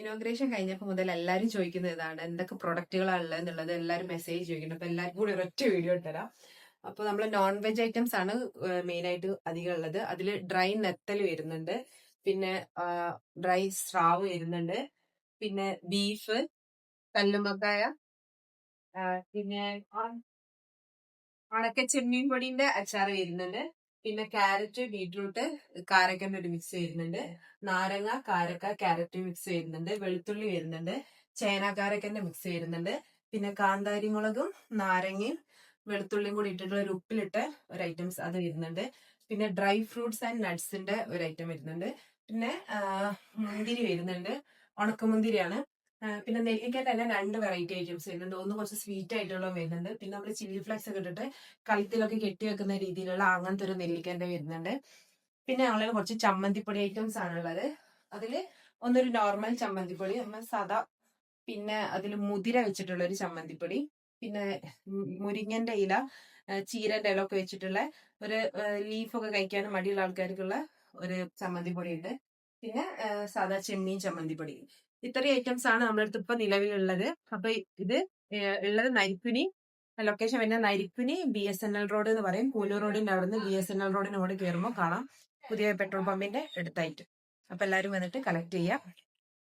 Inauguration കഴിഞ്ഞപ്പോൾ മുതൽ എല്ലാവരും ചോദിക്കുന്ന ഇതാണ്, എന്തൊക്കെ പ്രൊഡക്റ്റുകളാണ് ഉള്ളത് എന്നുള്ളത് എല്ലാവരും മെസ്സേജ് ചോദിക്കുന്നത്. അപ്പൊ എല്ലാവർക്കും കൂടി ഒരൊറ്റ വീഡിയോ ഇട്ടുതരാം. അപ്പൊ നമ്മൾ നോൺ വെജ് ഐറ്റംസ് ആണ് മെയിൻ ആയിട്ട് അധികം ഉള്ളത്. അതിൽ ഡ്രൈ നെത്തൽ വരുന്നുണ്ട്, പിന്നെ ഡ്രൈ സ്രാവ് വരുന്നുണ്ട്, പിന്നെ ബീഫ്, കല്ലുമ്മക്കായ, പിന്നെ ഉണക്ക ചെമ്മീൻ പൊടിന്റെ അച്ചാർ വരുന്നുണ്ട്, പിന്നെ ക്യാരറ്റ്, ബീട്രൂട്ട്, കാരക്കന്റെ ഒരു മിക്സ് വരുന്നുണ്ട്, നാരങ്ങ, കാരക്ക, ക്യാരറ്റ് മിക്സ് വരുന്നുണ്ട്, വെളുത്തുള്ളി വരുന്നുണ്ട്, ചേന കാരക്കന്റെ മിക്സ് വരുന്നുണ്ട്, പിന്നെ കാന്താരി മുളകും നാരങ്ങയും വെളുത്തുള്ളിയും കൂടി ഇട്ടിട്ടുള്ള ഒരു ഉപ്പിലിട്ട ഒരു ഐറ്റംസ് അത് വരുന്നുണ്ട്, പിന്നെ ഡ്രൈ ഫ്രൂട്ട്സ് ആൻഡ് നട്ട്സിന്റെ ഒരു ഐറ്റം വരുന്നുണ്ട്, പിന്നെ മുന്തിരി വരുന്നുണ്ട്, ഉണക്കമുന്തിരിയാണ്. പിന്നെ നെല്ലിക്കൻ്റെ തന്നെ 2 വെറൈറ്റി ഐറ്റംസ് വരുന്നുണ്ട്. ഒന്ന് കുറച്ച് സ്വീറ്റ് ആയിട്ടുള്ള വരുന്നുണ്ട്, പിന്നെ നമ്മൾ ചില്ലി ഫ്ലേക്സ് ഒക്കെ ഇട്ടിട്ട് കഴുത്തിലൊക്കെ കെട്ടി വെക്കുന്ന രീതിയിലുള്ള അങ്ങനത്തെ ഒരു നെല്ലിക്കൻ്റെ വരുന്നുണ്ട്. പിന്നെ ആളുകൾ കുറച്ച് ചമ്മന്തിപ്പൊടി ഐറ്റംസ് ആണുള്ളത്. അതില് ഒന്നൊരു നോർമൽ ചമ്മന്തിപ്പൊടി, നമ്മൾ സാധാ, പിന്നെ അതിൽ മുതിര വെച്ചിട്ടുള്ള ഒരു ചമ്മന്തിപ്പൊടി, പിന്നെ മുരിങ്ങന്റെ ഇല, ചീരന്റെ ഇല ഒക്കെ വെച്ചിട്ടുള്ള ഒരു ലീഫൊക്കെ കഴിക്കാൻ മടിയുള്ള ആൾക്കാർക്കുള്ള ഒരു ചമ്മന്തിപ്പൊടി ഉണ്ട്, പിന്നെ സാധാ ചെമ്മീൻ ചമ്മന്തിപ്പൊടി. ഇത്രയും ഐറ്റംസ് ആണ് നമ്മുടെ അടുത്ത് ഇപ്പൊ നിലവിലുള്ളത്. അപ്പൊ ഇത് ഉള്ളത് നരിക്കുനി, ലൊക്കേഷൻ വരുന്നത് നരിക്കുനി BSNL റോഡ് എന്ന് പറയും. കൂലൂർ റോഡിന്റെ അവിടുന്ന് BSNL റോഡിനോട് കയറുമ്പോൾ കാണാം, പുതിയ പെട്രോൾ പമ്പിന്റെ അടുത്തായിട്ട്. അപ്പൊ എല്ലാവരും വന്നിട്ട് കളക്ട് ചെയ്യാം.